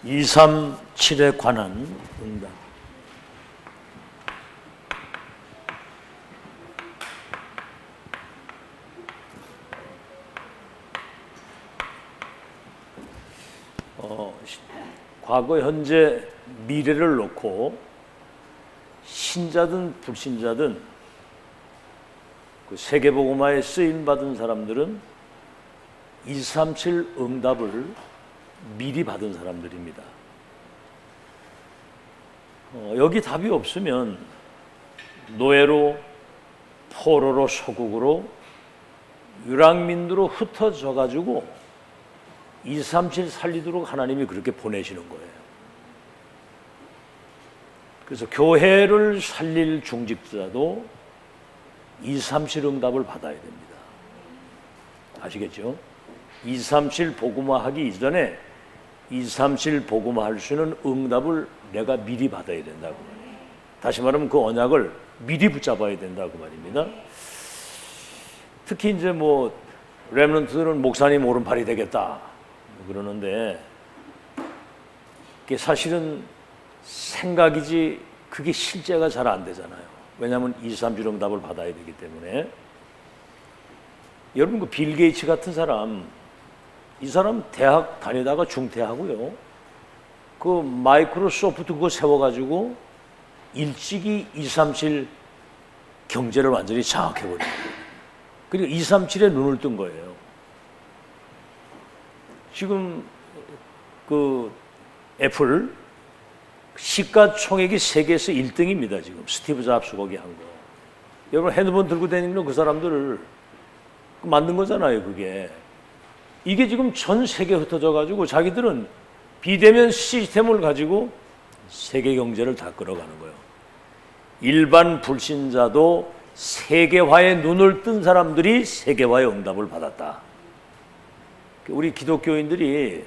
237에 관한 응답. 과거, 현재, 미래를 놓고 신자든 불신자든 그 세계복음화에 쓰임받은 사람들은 237 응답을 미리 받은 사람들입니다. 여기 답이 없으면 노예로, 포로로, 소국으로, 유랑민으로 흩어져 가지고 237 살리도록 하나님이 그렇게 보내시는 거예요. 그래서 교회를 살릴 중직자도 237 응답을 받아야 됩니다. 아시겠죠? 237 복음화하기 이전에 237 복음화할 수 있는 응답을 내가 미리 받아야 된다고 말이에요. 다시 말하면 그 언약을 미리 붙잡아야 된다고 말입니다. 특히 이제 렘넌트들은 목사님 오른팔이 되겠다 그러는데 그게 사실은 생각이지 그게 실제가 잘 안 되잖아요. 왜냐하면 237 응답을 받아야 되기 때문에. 여러분, 그 빌 게이츠 같은 사람, 이 사람 대학 다니다가 중퇴하고요, 그 마이크로소프트 그거 세워가지고 일찍이 237 경제를 완전히 장악해버린 거예요. 그리고 237에 눈을 뜬 거예요. 지금 그 애플 시가총액이 세계에서 1등입니다. 지금 스티브 잡스 거기 한 거. 여러분, 핸드폰 들고 다니는 그 사람들을 만든 거잖아요. 그게 이게 지금 전 세계에 흩어져 가지고 자기들은 비대면 시스템을 가지고 세계 경제를 다 끌어가는 거예요. 일반 불신자도 세계화에 눈을 뜬 사람들이 세계화의 응답을 받았다. 우리 기독교인들이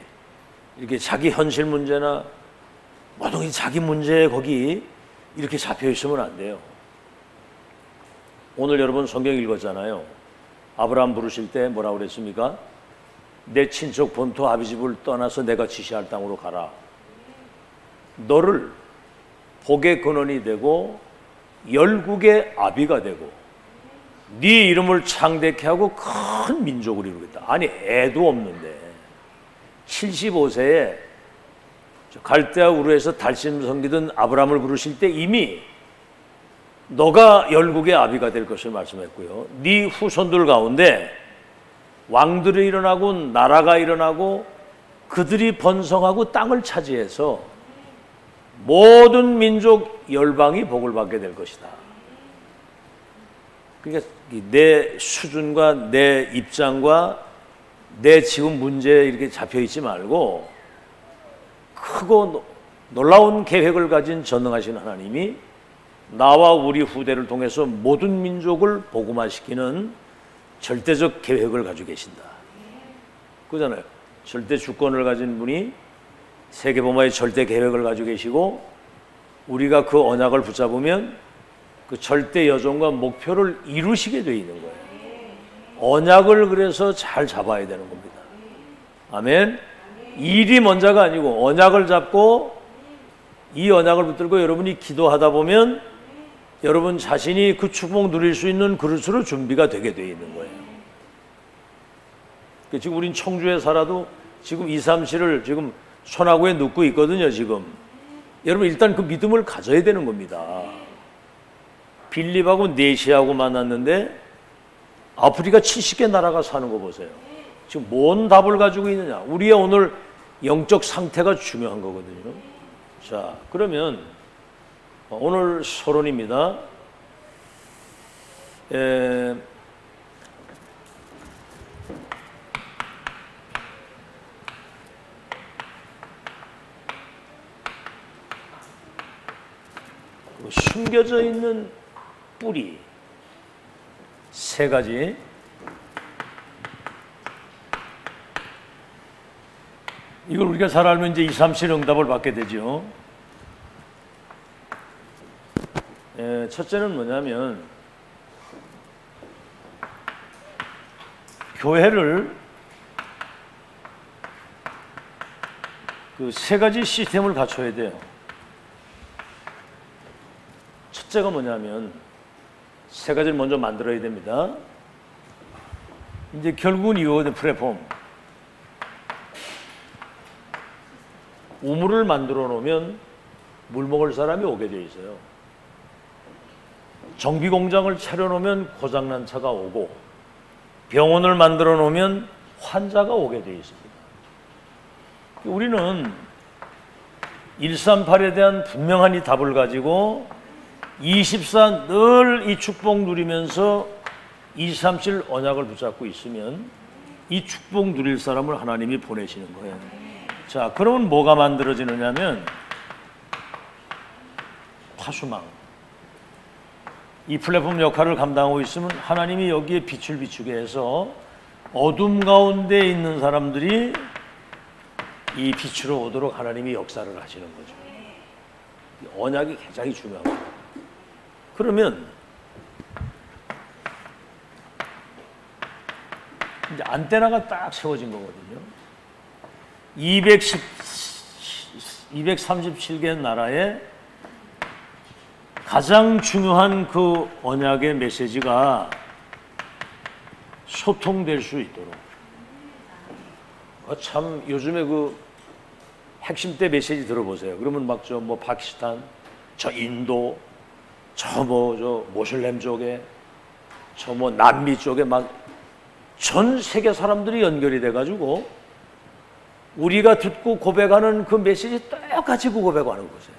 이렇게 자기 현실 문제나 모든 자기 문제에 거기 이렇게 잡혀 있으면 안 돼요. 오늘 여러분 성경 읽었잖아요. 아브라함 부르실 때 뭐라고 그랬습니까? 내 친척 본토 아비집을 떠나서 내가 지시할 땅으로 가라. 너를 복의 근원이 되고 열국의 아비가 되고 네 이름을 창대케 하고 큰 민족을 이루겠다. 아니, 애도 없는데 75세에 갈대아 우르에서 달심 섬기던 아브라함을 부르실 때 이미 너가 열국의 아비가 될 것을 말씀했고요. 네 후손들 가운데 왕들이 일어나고 나라가 일어나고 그들이 번성하고 땅을 차지해서 모든 민족 열방이 복을 받게 될 것이다. 그러니까 내 수준과 내 입장과 내 지금 문제에 이렇게 잡혀 있지 말고 크고 놀라운 계획을 가진 전능하신 하나님이 나와 우리 후대를 통해서 모든 민족을 복음화시키는 절대적 계획을 가지고 계신다. 그잖아요. 절대 주권을 가진 분이 세계복음화의 절대 계획을 가지고 계시고 우리가 그 언약을 붙잡으면 그 절대 여정과 목표를 이루시게 되어 있는 거예요. 언약을 그래서 잘 잡아야 되는 겁니다. 아멘. 일이 먼저가 아니고 언약을 잡고 이 언약을 붙들고 여러분이 기도하다 보면 여러분 자신이 그 축복 누릴 수 있는 그릇으로 준비가 되게 되어 있는 거예요. 지금 우린 청주에 살아도 지금 237을 지금 손아구에 눕고 있거든요. 지금 여러분 일단 그 믿음을 가져야 되는 겁니다. 빌립하고 네시하고 만났는데 아프리카 70개 나라가 사는 거 보세요. 지금 뭔 답을 가지고 있느냐. 우리의 오늘 영적 상태가 중요한 거거든요. 자, 그러면 오늘 서론입니다. 숨겨져 있는 뿌리 세 가지. 이걸 우리가 잘 알면 이제 237 응답을 받게 되죠. 첫째는 뭐냐면 교회를 그 세 가지 시스템을 갖춰야 돼요. 첫째가 뭐냐면 세 가지를 먼저 만들어야 됩니다. 이제 결국은 이거거든. 플랫폼. 우물을 만들어 놓으면 물 먹을 사람이 오게 돼 있어요. 정비 공장을 차려 놓으면 고장난 차가 오고, 병원을 만들어 놓으면 환자가 오게 돼 있습니다. 우리는 138에 대한 분명한 이 답을 가지고 24 늘 이 축복 누리면서 237 언약을 붙잡고 있으면 이 축복 누릴 사람을 하나님이 보내시는 거예요. 자, 그러면 뭐가 만들어지느냐면 파수망. 이 플랫폼 역할을 감당하고 있으면 하나님이 여기에 빛을 비추게 해서 어둠 가운데 있는 사람들이 이 빛으로 오도록 하나님이 역사를 하시는 거죠. 언약이 굉장히 중요합니다. 그러면 이제 안테나가 딱 세워진 거거든요. 237개 나라에 가장 중요한 그 언약의 메시지가 소통될 수 있도록. 참 요즘에 그 핵심 때 메시지 들어보세요. 그러면 막 저 뭐 파키스탄, 저 인도, 저 모슬렘 쪽에, 저 뭐 남미 쪽에 막 전 세계 사람들이 연결이 돼가지고 우리가 듣고 고백하는 그 메시지 똑같이 그 고백하는 거세요.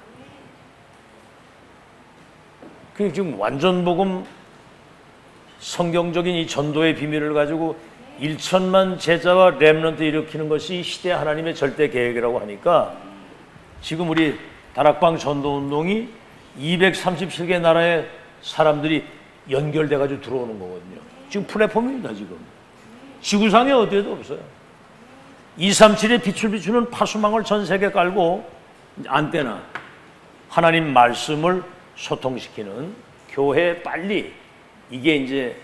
그게 지금 완전 복음 성경적인 이 전도의 비밀을 가지고 1천만 제자와 렘넌트 일으키는 것이 시대 하나님의 절대 계획이라고 하니까 지금 우리 다락방 전도 운동이 237개 나라의 사람들이 연결돼 가지고 들어오는 거거든요. 지금 플랫폼입니다. 지금 지구상에 어디에도 없어요. 237의 빛을 비추는 파수망을 전 세계에 깔고 안테나, 하나님 말씀을 소통시키는 교회 빨리 이게 이제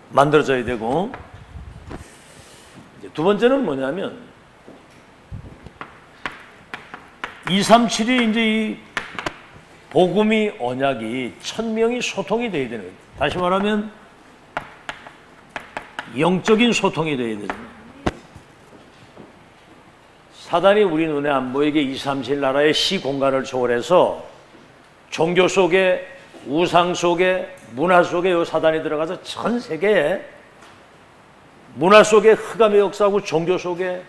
만들어져야 되고, 두 번째는 뭐냐면 237이 이제 이 복음이 언약이 1000명이 소통이 돼야 되는 거예요. 다시 말하면 영적인 소통이 돼야 되는 거예요. 사단이 우리 눈에 안 보이게 237 나라의 시 공간을 초월해서 종교 속에, 우상 속에, 문화 속에 요 사단이 들어가서 전 세계에 문화 속에 흑암의 역사하고 종교 속에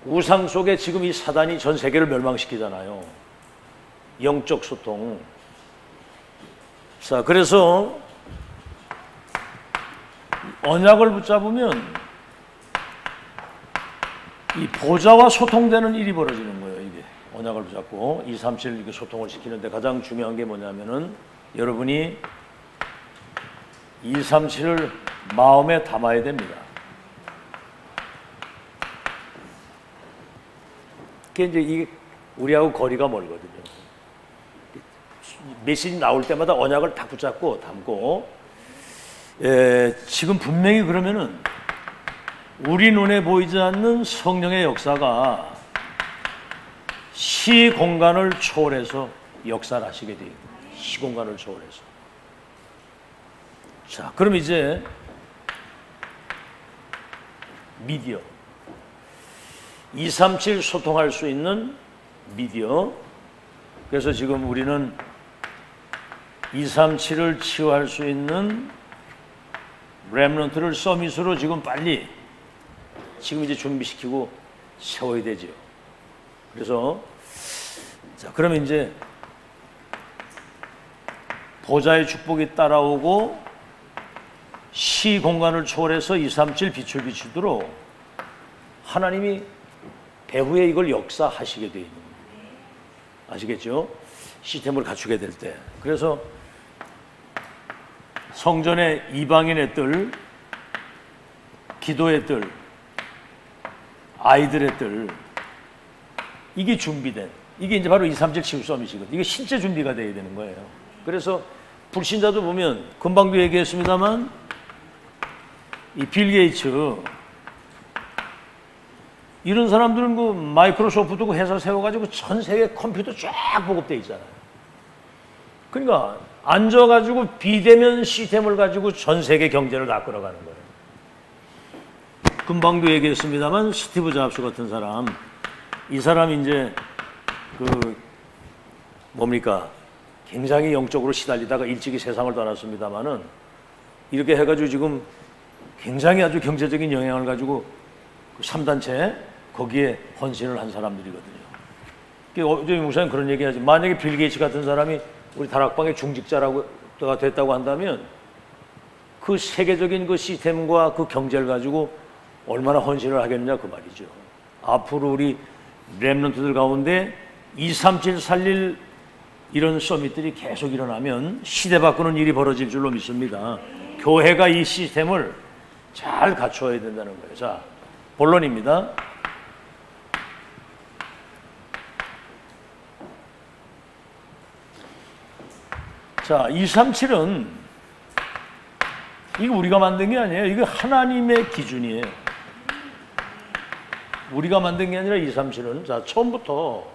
우상 속에 지금 이 사단이 전 세계를 멸망시키잖아요. 영적 소통. 자, 그래서 언약을 붙잡으면 이 보좌와 소통되는 일이 벌어지는 거예요. 이게 언약을 붙잡고 237 이렇게 소통을 시키는데 가장 중요한 게 뭐냐면은 여러분이 237을 마음에 담아야 됩니다. 그게 이제 이게 우리하고 거리가 멀거든요. 메시지 나올 때마다 언약을 딱 붙잡고 담고, 지금 분명히 그러면은 우리 눈에 보이지 않는 성령의 역사가 시 공간을 초월해서 역사를 하시게 돼요. 시 공간을 초월해서. 자, 그럼 이제 미디어. 237 소통할 수 있는 미디어. 그래서 지금 우리는 237을 치유할 수 있는 렘넌트를 서밋으로 지금 빨리 지금 이제 준비시키고 세워야 되죠. 그래서 자, 그러면 이제 보좌의 축복이 따라오고 시 공간을 초월해서 237 빛을 비추도록 하나님이 배후에 이걸 역사하시게 되어 있는 거예요. 아시겠죠? 시스템을 갖추게 될 때. 그래서 성전의 이방인의 뜰, 기도의 뜰, 아이들의 뜰, 이게 준비된, 이게 이제 바로 237 치유 서밋이거든요. 이게 실제 준비가 돼야 되는 거예요. 그래서 불신자도 보면 금방도 얘기했습니다만 이 빌 게이츠 이런 사람들은 그 마이크로소프트 그 회사 세워가지고 전 세계 컴퓨터 쫙 보급돼 있잖아요. 그러니까 앉아가지고 비대면 시스템을 가지고 전 세계 경제를 다 끌어가는 거예요. 금방도 얘기했습니다만 스티브 잡스 같은 사람, 이 사람이 이제 그 뭡니까? 굉장히 영적으로 시달리다가 일찍이 세상을 떠났습니다만은 이렇게 해가지고 지금 굉장히 아주 경제적인 영향을 가지고 그 3단체 거기에 헌신을 한 사람들이거든요. 어제 목사님 그런 얘기 하지. 만약에 빌 게이츠 같은 사람이 우리 다락방의 중직자라고 됐다고 한다면 그 세계적인 그 시스템과 그 경제를 가지고 얼마나 헌신을 하겠느냐 그 말이죠. 앞으로 우리 렘넌트들 가운데 237 살릴 이런 서밋들이 계속 일어나면 시대 바꾸는 일이 벌어질 줄로 믿습니다. 교회가 이 시스템을 잘 갖춰야 된다는 거예요. 자, 본론입니다. 자, 237은 이거 우리가 만든 게 아니에요. 이거 하나님의 기준이에요. 우리가 만든 게 아니라 237은 자, 처음부터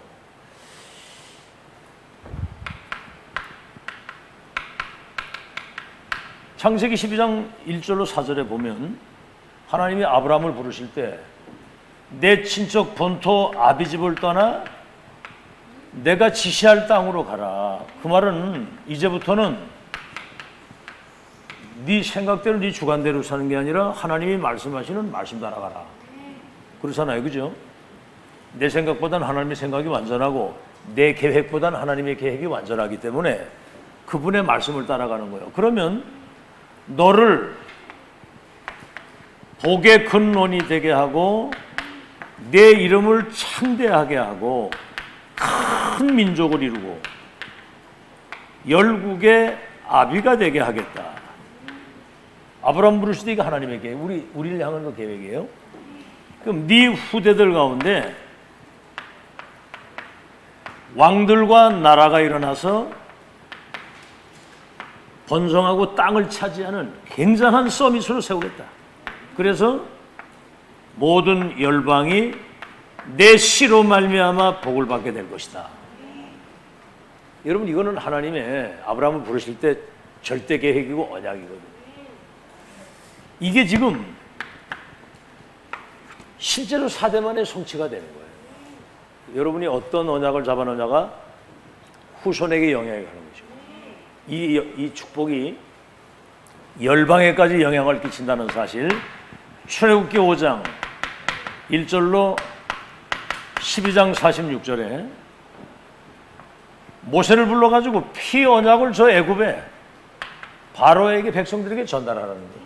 창세기 12장 1절로 4절에 보면 하나님이 아브라함을 부르실 때 내 친척 본토 아비집을 떠나 내가 지시할 땅으로 가라. 그 말은 이제부터는 네 생각대로 네 주관대로 사는 게 아니라 하나님이 말씀하시는 말씀 따라가라. 그렇잖아요. 그죠? 내 생각보다는 하나님의 생각이 완전하고 내 계획보다는 하나님의 계획이 완전하기 때문에 그분의 말씀을 따라가는 거예요. 그러면 너를 복의 근원이 되게 하고 내 이름을 창대하게 하고 큰 민족을 이루고 열국의 아비가 되게 하겠다. 아브라함 부르실 때 이거 하나님의 계획, 우리를 향한 그 계획이에요. 그럼 네 후대들 가운데 왕들과 나라가 일어나서 번성하고 땅을 차지하는 굉장한 서밋으로 세우겠다. 그래서 모든 열방이 내 씨로 말미암아 복을 받게 될 것이다. 여러분, 이거는 하나님의 아브라함을 부르실 때 절대 계획이고 언약이거든요. 이게 지금 실제로 사대만의 성취가 되는 거예요. 여러분이 어떤 언약을 잡아놓냐가 후손에게 영향이 가는 거죠. 이 축복이 열방에까지 영향을 끼친다는 사실, 출애굽기 5장 1절로 12장 46절에 모세를 불러가지고 피 언약을 저 애굽에 바로에게 백성들에게 전달하라는 거예요.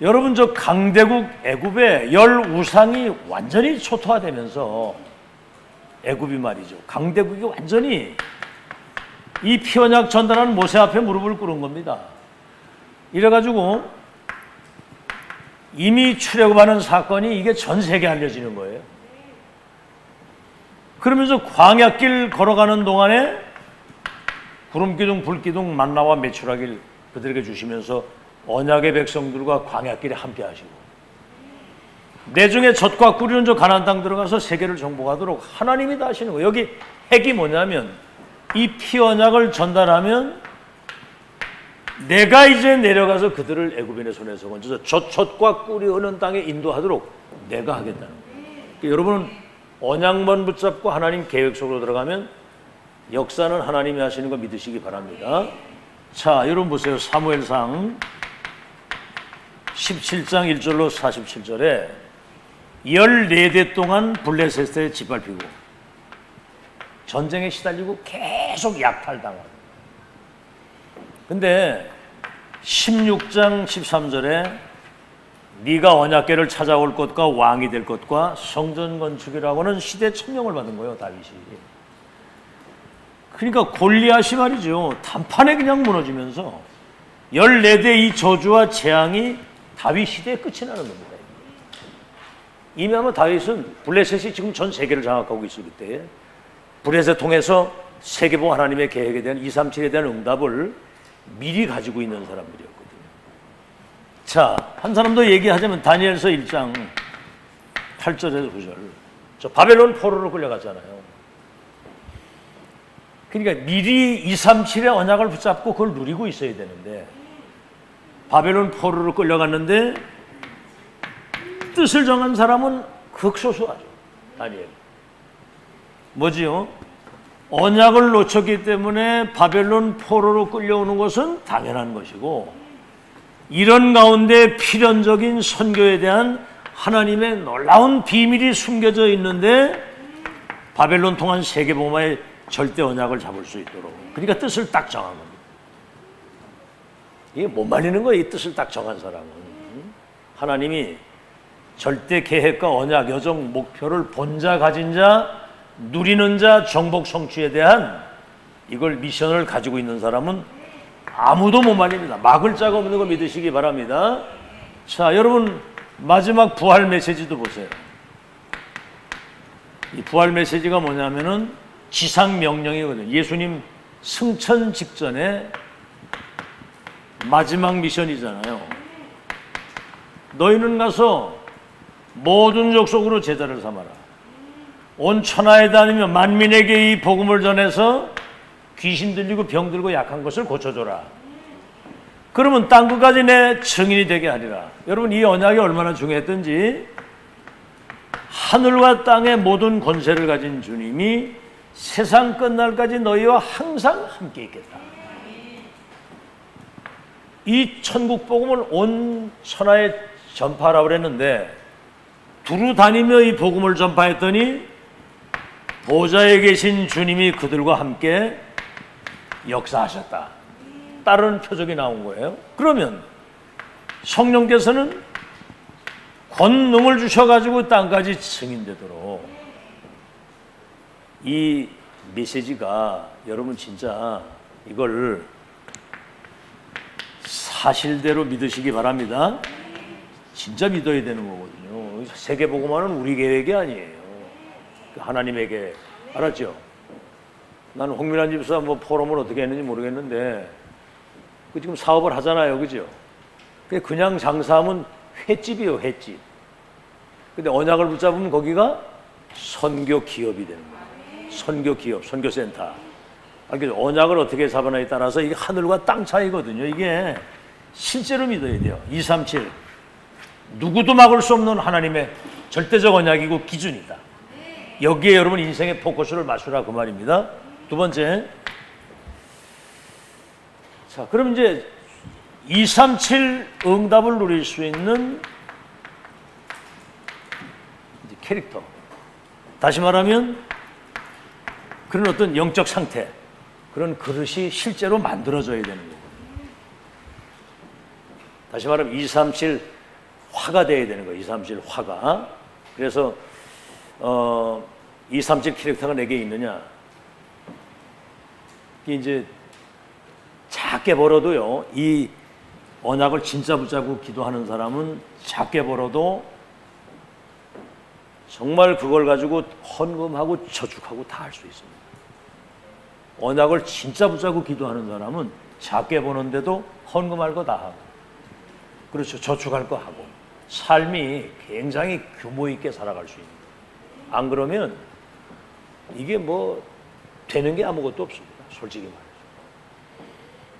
여러분, 저 강대국 애굽의 열 우상이 완전히 초토화되면서 애굽이 말이죠. 강대국이 완전히 이 피 언약 전달하는 모세 앞에 무릎을 꿇은 겁니다. 이래가지고 이미 출애굽하는 사건이 이게 전 세계에 알려지는 거예요. 그러면서 광야길 걸어가는 동안에 구름기둥, 불기둥, 만나와 메추라기를 그들에게 주시면서 언약의 백성들과 광야길에 함께 하시고 내중에 젖과 꿀이 흐르는 저 가나안 땅 들어가서 세계를 정복하도록 하나님이 다 하시는 거예요. 여기 핵이 뭐냐면 이 피 언약을 전달하면 내가 이제 내려가서 그들을 애굽인의 손에서 건져서 젖과 꿀이 흐르는 땅에 인도하도록 내가 하겠다는 거예요. 그러니까 여러분은 언약만 붙잡고 하나님 계획 속으로 들어가면 역사는 하나님이 하시는 거 믿으시기 바랍니다. 자, 여러분 보세요. 사무엘상 17장 1절로 47절에 14대 동안 블레셋에 짓밟히고 전쟁에 시달리고 계속 약탈당하고, 근데 16장 13절에 네가 언약궤를 찾아올 것과 왕이 될 것과 성전 건축이라고는 시대 천명을 받은 거예요, 다윗이. 그러니까 골리앗이 말이죠, 단판에 그냥 무너지면서 14대 이 저주와 재앙이 다윗 시대의 끝이 나는 겁니다. 이미 아마 다윗은 블레셋이 지금 전 세계를 장악하고 있을 때 블레셋 통해서 세계보 하나님의 계획에 대한 237에 대한 응답을 미리 가지고 있는 사람들이었거든요. 자, 한 사람 더 얘기하자면 다니엘서 1장 8절에서 9절. 저 바벨론 포로로 끌려갔잖아요. 그러니까 미리 237의 언약을 붙잡고 그걸 누리고 있어야 되는데 바벨론 포로로 끌려갔는데 뜻을 정한 사람은 극소수하죠. 다니엘. 뭐지요? 언약을 놓쳤기 때문에 바벨론 포로로 끌려오는 것은 당연한 것이고 이런 가운데 필연적인 선교에 대한 하나님의 놀라운 비밀이 숨겨져 있는데 바벨론 통한 세계복음화의 절대 언약을 잡을 수 있도록 그러니까 뜻을 딱 정한 겁니다. 이게 못 말리는 거예요. 이 뜻을 딱 정한 사람은. 하나님이 절대 계획과 언약, 여정, 목표를 본 자, 가진 자, 누리는 자, 정복, 성취에 대한 이걸 미션을 가지고 있는 사람은 아무도 못 말립니다. 막을 자가 없는 거 믿으시기 바랍니다. 자, 여러분 마지막 부활 메시지도 보세요. 이 부활 메시지가 뭐냐면은 지상 명령이거든요. 예수님 승천 직전에 마지막 미션이잖아요. 너희는 가서 모든 족속으로 제자를 삼아라. 온 천하에 다니며 만민에게 이 복음을 전해서 귀신 들리고 병 들고 약한 것을 고쳐줘라. 그러면 땅 끝까지 내 증인이 되게 하리라. 여러분 이 언약이 얼마나 중요했던지 하늘과 땅의 모든 권세를 가진 주님이 세상 끝날까지 너희와 항상 함께 있겠다. 이 천국 복음을 온 천하에 전파하라고 그랬는데 두루 다니며 이 복음을 전파했더니 보좌에 계신 주님이 그들과 함께 역사하셨다. 따르는 표적이 나온 거예요. 그러면 성령께서는 권능을 주셔가지고 땅까지 증인되도록 이 메시지가 여러분 진짜 이걸 사실대로 믿으시기 바랍니다. 진짜 믿어야 되는 거거든요. 세계복음화는 우리 계획이 아니에요. 하나님의 계획. 알았죠? 나는 홍민환 집사 뭐 포럼을 어떻게 했는지 모르겠는데 그 지금 사업을 하잖아요. 그죠? 그냥 장사하면 횟집이에요. 횟집. 근데 언약을 붙잡으면 거기가 선교 기업이 되는 거예요. 선교 기업, 선교센터. 언약을 어떻게 잡아나에 따라서 이게 하늘과 땅 차이거든요. 이게 실제로 믿어야 돼요. 237 누구도 막을 수 없는 하나님의 절대적 언약이고 기준이다. 여기에 여러분 인생의 포커스를 맞추라 그 말입니다. 두 번째, 자 그럼 이제 237 응답을 누릴 수 있는 이제 캐릭터, 다시 말하면 그런 어떤 영적 상태, 그런 그릇이 실제로 만들어져야 되는 거거든요. 다시 말하면 237 화가 돼야 되는 거예요. 237 화가. 그래서 237 캐릭터가 내게 있느냐? 이제 작게 벌어도요. 이 언약을 진짜 붙잡고 기도하는 사람은 작게 벌어도 정말 그걸 가지고 헌금하고 저축하고 다 할 수 있습니다. 언약을 진짜 붙잡고 기도하는 사람은 작게 버는데도 헌금할 거 다 하고, 그렇죠. 저축할 거 하고, 삶이 굉장히 규모 있게 살아갈 수 있는 거예요. 안 그러면 이게 뭐 되는 게 아무것도 없습니다. 솔직히 말해서.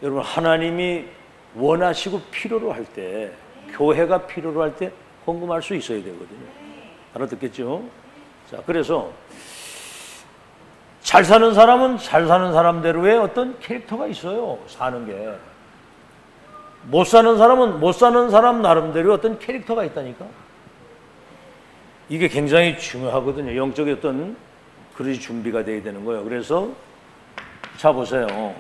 여러분 하나님이 원하시고 필요로 할 때, 교회가 필요로 할 때 헌금할 수 있어야 되거든요. 알아듣겠죠? 자, 그래서 잘 사는 사람은 잘 사는 사람대로의 어떤 캐릭터가 있어요. 사는 게. 못 사는 사람은 못 사는 사람 나름대로 어떤 캐릭터가 있다니까. 이게 굉장히 중요하거든요. 영적인 어떤 그릇이 준비가 돼야 되는 거예요. 그래서 자 보세요.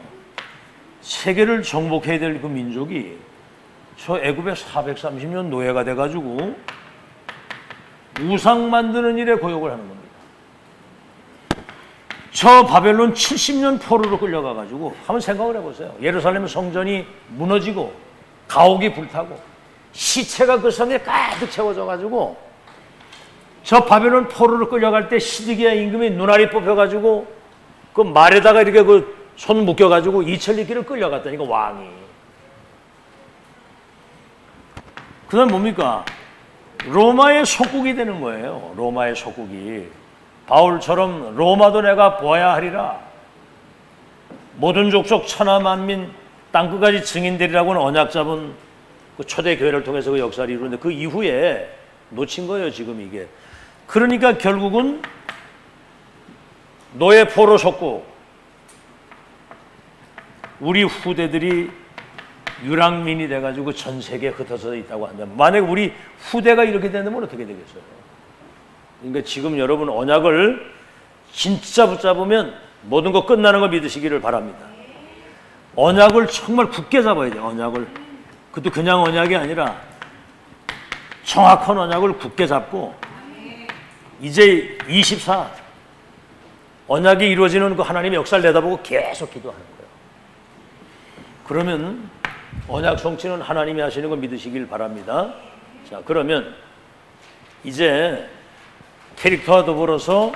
세계를 정복해야 될 그 민족이 저 애굽에 430년 노예가 돼가지고 우상 만드는 일에 고역을 하는 겁니다. 저 바벨론 70년 포로로 끌려가가지고 한번 생각을 해보세요. 예루살렘 성전이 무너지고 가옥이 불타고 시체가 그 성에 가득 채워져가지고 저 바벨론 포로로 끌려갈 때 시드기야 임금이 눈알이 뽑혀가지고 그 말에다가 이렇게 그 손 묶여가지고 이천리길을 끌려갔다니까 왕이. 그 다음 뭡니까? 로마의 속국이 되는 거예요. 로마의 속국이. 바울처럼 로마도 내가 보아야 하리라. 모든 족속 천하 만민 땅끝까지 증인되리라고는 언약 잡은 그 초대 교회를 통해서 그 역사를 이루는데 그 이후에 놓친 거예요, 지금 이게. 그러니까 결국은 노예 포로 속국, 우리 후대들이 유랑민이 돼가지고 전 세계에 흩어져 있다고 한다면, 만약에 우리 후대가 이렇게 된다면 어떻게 되겠어요? 그러니까 지금 여러분 언약을 진짜 붙잡으면 모든 거 끝나는 거 믿으시기를 바랍니다. 언약을 정말 굳게 잡아야 돼요. 언약을. 그것도 그냥 언약이 아니라 정확한 언약을 굳게 잡고, 이제 24 언약이 이루어지는 그 하나님의 역사를 내다보고 계속 기도하는 거예요. 그러면 언약 성취는 하나님이 하시는 거 믿으시길 바랍니다. 자, 그러면 이제 캐릭터와 더불어서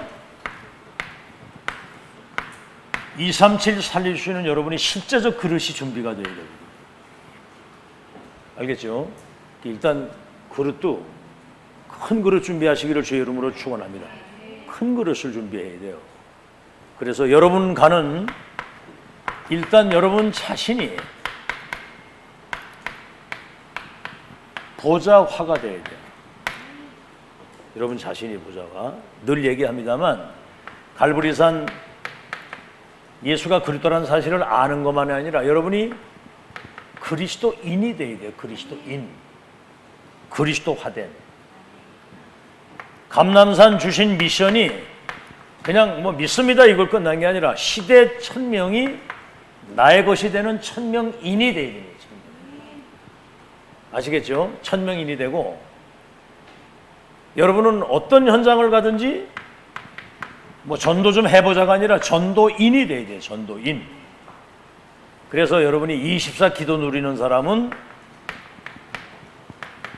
237 살릴 수 있는 여러분이 실제적 그릇이 준비가 되어야 됩니다. 알겠죠? 일단 그릇도 큰 그릇 준비하시기를 주의 이름으로 축원합니다. 큰 그릇을 준비해야 돼요. 그래서 여러분 가는 일단 여러분 자신이 보좌화가 돼야 돼요. 여러분 자신이 보좌화. 늘 얘기합니다만 갈보리산 예수가 그리스도라는 사실을 아는 것만이 아니라 여러분이 그리스도인이 돼야 돼요. 그리스도인. 그리스도화된. 감람산 주신 미션이 그냥 뭐 믿습니다 이걸 끝난 게 아니라 시대 천명이 나의 것이 되는 천명인이 돼야 됩니다. 아시겠죠? 천명인이 되고, 여러분은 어떤 현장을 가든지 뭐 전도 좀 해보자가 아니라 전도인이 돼야 돼요. 전도인. 그래서 여러분이 24 기도 누리는 사람은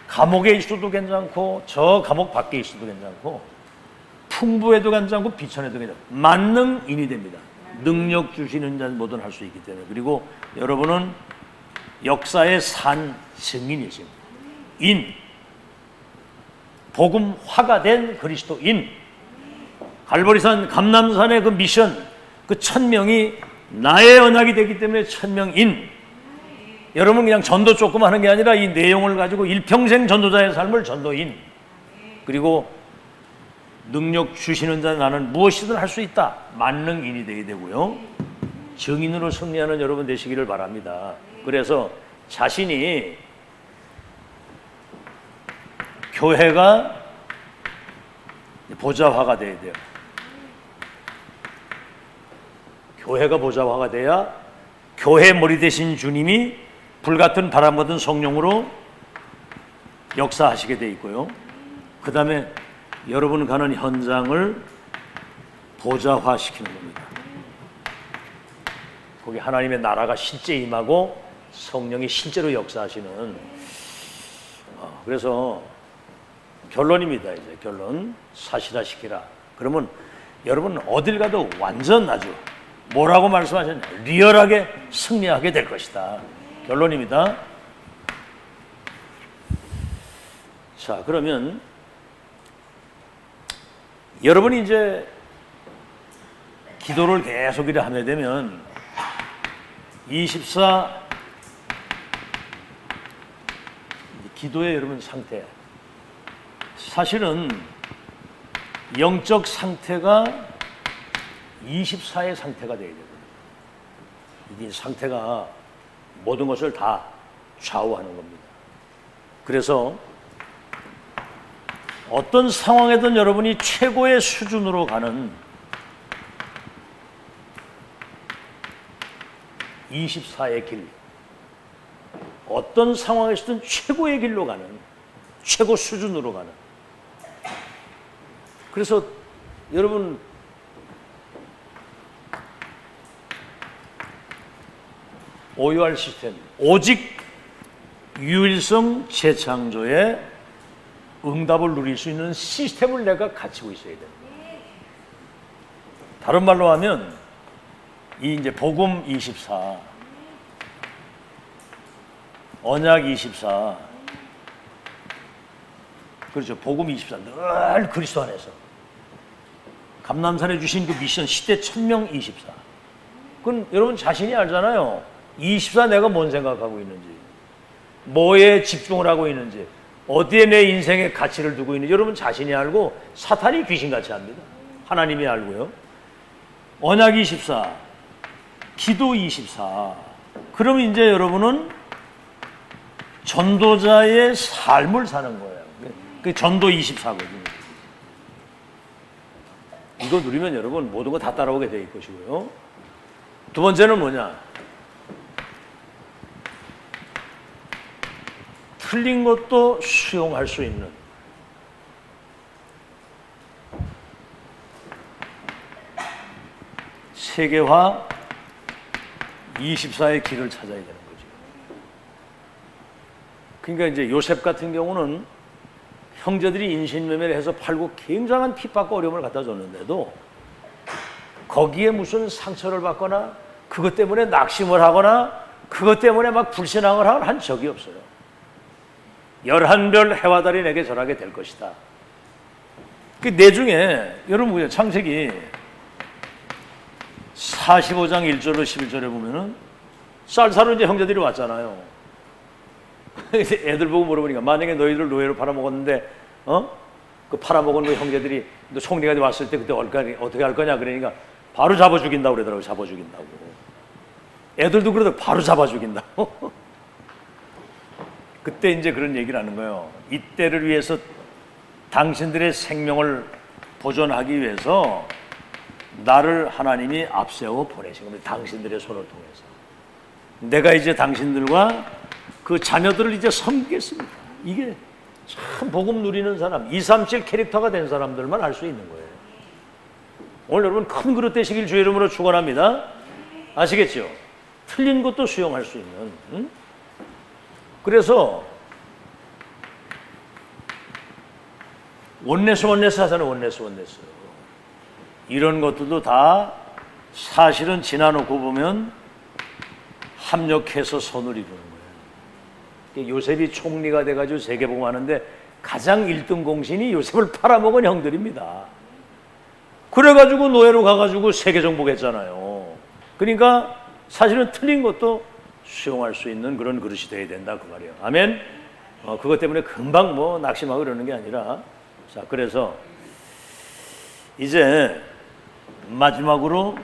감옥에 있어도 괜찮고 저 감옥 밖에 있어도 괜찮고 풍부해도 괜찮고 비천해도 괜찮고 만능인이 됩니다. 능력 주시는 자는 뭐든 할 수 있기 때문에. 그리고 여러분은 역사의 산 증인이십니다. 인. 복음화가 된 그리스도인. 갈보리산 감람산의 그 미션, 그 천명이 나의 언약이 되기 때문에 천명인. 여러분 그냥 전도 조금 하는 게 아니라 이 내용을 가지고 일평생 전도자의 삶을 전도인. 그리고 능력 주시는 자 나는 무엇이든 할 수 있다. 만능인이 되어야 되고요. 증인으로 승리하는 여러분 되시기를 바랍니다. 그래서 자신이 교회가 보좌화가 돼야 돼요. 교회가 보좌화가 돼야 교회 머리 대신 주님이 불같은 바람 같은 성령으로 역사하시게 돼 있고요. 그 다음에 여러분 가는 현장을 보좌화시키는 겁니다. 거기 하나님의 나라가 실제 임하고 성령이 실제로 역사하시는. 그래서 결론입니다. 이제 결론. 사실화시키라. 그러면 여러분 어딜 가도 완전 아주 뭐라고 말씀하셨냐, 리얼하게 승리하게 될 것이다. 결론입니다. 자, 그러면 여러분이 이제 기도를 계속 이렇게 하게 되면 24 기도의 여러분 상태, 사실은 영적 상태가 24의 상태가 되어야 됩니다. 이 상태가 모든 것을 다 좌우하는 겁니다. 그래서 어떤 상황에든 여러분이 최고의 수준으로 가는 24의 길, 어떤 상황에서든 최고의 길로 가는, 최고 수준으로 가는. 그래서 여러분 OUR 시스템, 오직 유일성 재창조의 응답을 누릴 수 있는 시스템을 내가 갖추고 있어야 돼. 다른 말로 하면 이 이제 복음 24, 언약 24, 그렇죠. 복음 24. 늘 그리스도 안에서. 감남산에 주신 그 미션 시대 1000명 24. 그건 여러분 자신이 알잖아요. 24 내가 뭔 생각하고 있는지, 뭐에 집중을 하고 있는지, 어디에 내 인생의 가치를 두고 있는지 여러분 자신이 알고 사탄이 귀신같이 합니다. 하나님이 알고요. 언약 24, 기도 24. 그럼 이제 여러분은 전도자의 삶을 사는 거예요. 그게 전도 24거든요. 이거 누리면 여러분 모든 거 다 따라오게 될 것이고요. 두 번째는 뭐냐? 틀린 것도 수용할 수 있는 세계화 24의 길을 찾아야 되는 거죠. 그러니까 이제 요셉 같은 경우는 형제들이 인신매매를 해서 팔고 굉장한 핍박과 어려움을 갖다 줬는데도 거기에 무슨 상처를 받거나 그것 때문에 낙심을 하거나 그것 때문에 막 불신앙을 한 적이 없어요. 11별 해와 달이 내게 절하게 될 것이다. 그 내중에 여러분 창세기 45장 1절로 11절에 보면은 쌀 사러 이제 형제들이 왔잖아요. 애들 보고 물어보니까 만약에 너희들 노예로 팔아먹었는데 그 팔아먹은 그 형제들이 너 총리가 왔을 때 그때 어떻게 할 거냐 그러니까 바로 잡아 죽인다고 그러더라고요. 잡아 죽인다고. 애들도 그러더라고요. 바로 잡아 죽인다고. 그때 이제 그런 얘기를 하는 거예요. 이때를 위해서 당신들의 생명을 보존하기 위해서 나를 하나님이 앞세워 보내신 겁니다. 당신들의 손을 통해서. 내가 이제 당신들과 그 자녀들을 이제 섬기겠습니다. 이게 참 복음 누리는 사람, 237 캐릭터가 된 사람들만 할 수 있는 거예요. 오늘 여러분 큰 그릇 되시길 주의 이름으로 축원합니다. 아시겠죠? 틀린 것도 수용할 수 있는. 응? 그래서 원네스 하잖아요. 원네스. 이런 것들도 다 사실은 지나놓고 보면 합력해서 선을 이루는 거예요. 요셉이 총리가 돼가지고 세계복음하는데 가장 1등 공신이 요셉을 팔아먹은 형들입니다. 그래가지고 노예로 가가지고 세계정복했잖아요. 그러니까 사실은 틀린 것도 수용할 수 있는 그런 그릇이 돼야 된다 그 말이에요. 아멘. 그것 때문에 금방 뭐 낙심하고 그러는 게 아니라, 자 그래서 이제 마지막으로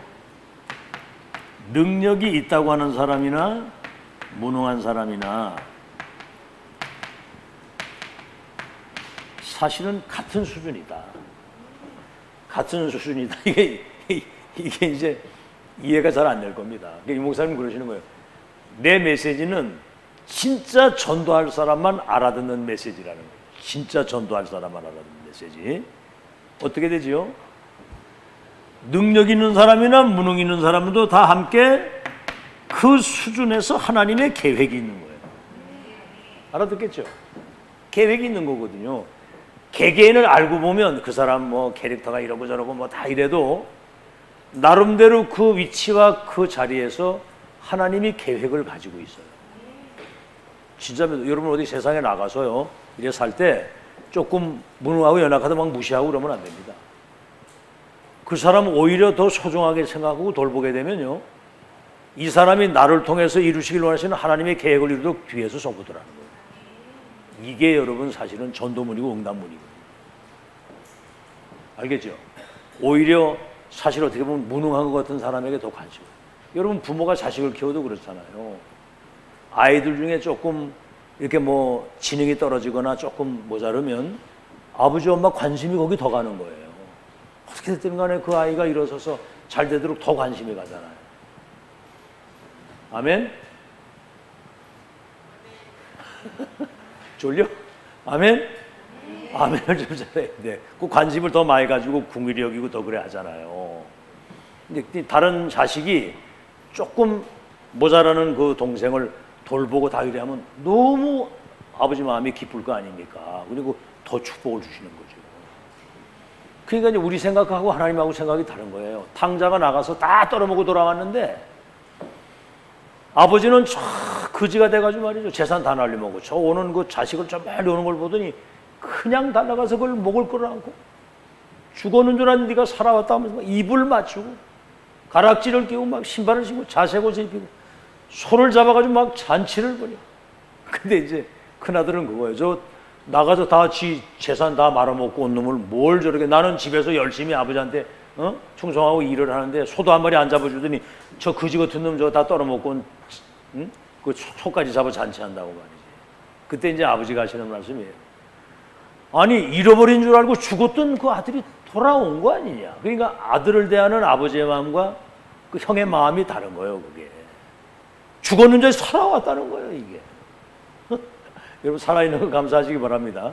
능력이 있다고 하는 사람이나 무능한 사람이나 사실은 같은 수준이다. 같은 수준이다. 이게 이제 이해가 잘 안 될 겁니다. 이 목사님 그러시는 거예요. 내 메시지는 진짜 전도할 사람만 알아듣는 메시지라는 거예요. 진짜 전도할 사람만 알아듣는 메시지. 어떻게 되지요? 능력 있는 사람이나 무능 있는 사람도 다 함께 그 수준에서 하나님의 계획이 있는 거예요. 알아듣겠죠? 계획이 있는 거거든요. 개개인을 알고 보면 그 사람 뭐 캐릭터가 이러고 저러고 뭐 다 이래도 나름대로 그 위치와 그 자리에서 하나님이 계획을 가지고 있어요. 진짜 여러분 어디 세상에 나가서요 이래 살 때 조금 무능하고 연약하다 막 무시하고 그러면 안 됩니다. 그 사람 오히려 더 소중하게 생각하고 돌보게 되면요 이 사람이 나를 통해서 이루시길 원하시는 하나님의 계획을 이루도록 뒤에서 서보더라는 거예요. 이게 여러분 사실은 전도문이고 응답문이고 알겠죠? 오히려 사실 어떻게 보면 무능한 것 같은 사람에게 더 관심. 여러분 부모가 자식을 키워도 그렇잖아요. 아이들 중에 조금 이렇게 뭐 지능이 떨어지거나 조금 모자르면 아버지 엄마 관심이 거기 더 가는 거예요. 어떻게 됐든 간에 그 아이가 일어서서 잘 되도록 더 관심이 가잖아요. 아멘? 졸려? 아멘? 아멘을 좀 잘해야 돼. 그 관심을 더 많이 가지고 궁일이 여기고 더 그래 하잖아요. 근데 다른 자식이 조금 모자라는 그 동생을 돌보고 다 이래 하면 너무 아버지 마음이 기쁠 거 아닙니까? 그리고 더 축복을 주시는 거죠. 그러니까 이제 우리 생각하고 하나님하고 생각이 다른 거예요. 탕자가 나가서 다 떨어먹고 돌아왔는데 아버지는 저 거지가 돼가지고 말이죠. 재산 다 날려먹고 저 오는 그 자식을 저 멀리 오는 걸 보더니 그냥 달려가서 그걸 목을 끌어안고 죽었는 줄 아는 네가 살아왔다 하면서 막 입을 맞추고 가락지를 끼고 막 신발을 신고 자색옷을 입히고 손을 잡아가지고 막 잔치를 벌여. 근데 이제 큰아들은 그거예요. 저 나가서 다 지 재산 다 말아먹고 온 놈을 뭘 저렇게, 나는 집에서 열심히 아버지한테 충성하고 일을 하는데 소도 한 마리 안 잡아주더니 저 거지 같은 놈 저거 다 떨어먹고 그 소까지 잡아 잔치한다고 말이지. 그때 이제 아버지가 하시는 말씀이에요. 아니 잃어버린 줄 알고 죽었던 그 아들이 돌아온 거 아니냐. 그러니까 아들을 대하는 아버지의 마음과 그 형의 마음이 다른 거예요. 그게 죽었는데 살아왔다는 거예요. 이게 여러분 살아있는 거 감사하시기 바랍니다.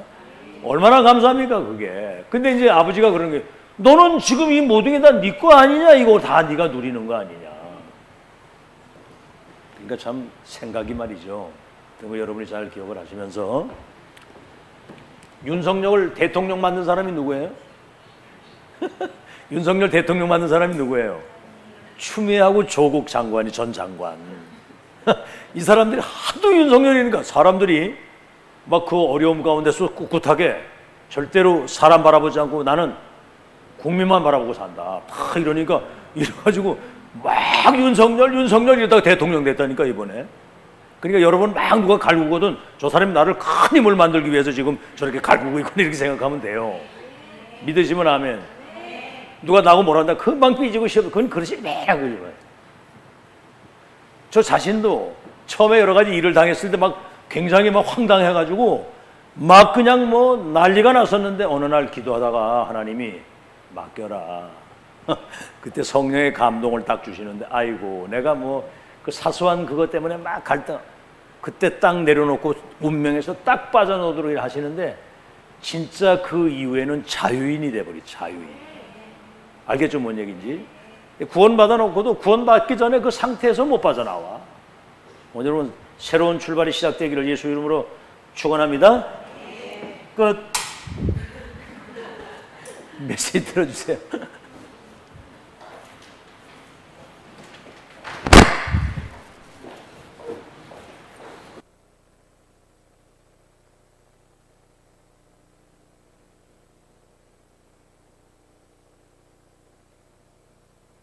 얼마나 감사합니까 그게. 근데 이제 아버지가 그런 게, 너는 지금 이 모든 게 다 네 거 아니냐, 이거 다 네가 누리는 거 아니냐. 그러니까 참 생각이 말이죠. 그리고 여러분이 잘 기억을 하시면서, 윤석열을 대통령 만든 사람이 누구예요? 윤석열 대통령 만든 사람이 누구예요? 추미애하고 조국 장관이, 전 장관. 이 사람들이 하도 윤석열이니까 사람들이 막 그 어려움 가운데서 꿋꿋하게 절대로 사람 바라보지 않고 나는 국민만 바라보고 산다. 막 이러니까 이래가지고 막 윤석열 이러다가 대통령 됐다니까 이번에. 그러니까 여러분 막 누가 갈구거든 저 사람이 나를 큰 힘을 만들기 위해서 지금 저렇게 갈구고 있구나 이렇게 생각하면 돼요. 믿으시면 아멘. 누가 나하고 뭐란다 금방 삐지고 싶어. 그건 그릇이 매야 그죠. 저 자신도 처음에 여러 가지 일을 당했을 때 막 굉장히 막 황당해가지고 막 그냥 뭐 난리가 났었는데 어느 날 기도하다가 하나님이 맡겨라. 그때 성령의 감동을 딱 주시는데 아이고 내가 뭐 그 사소한 그것 때문에 막 갈등 그때 딱 내려놓고 운명에서 딱 빠져나오도록 하시는데 진짜 그 이후에는 자유인이 돼버리. 자유인. 알겠죠 뭔 얘기인지. 구원받아 놓고도 구원받기 전에 그 상태에서 못 빠져나와. 오늘은 새로운 출발이 시작되기를 예수 이름으로 축원합니다. 끝. 메시지 들어주세요.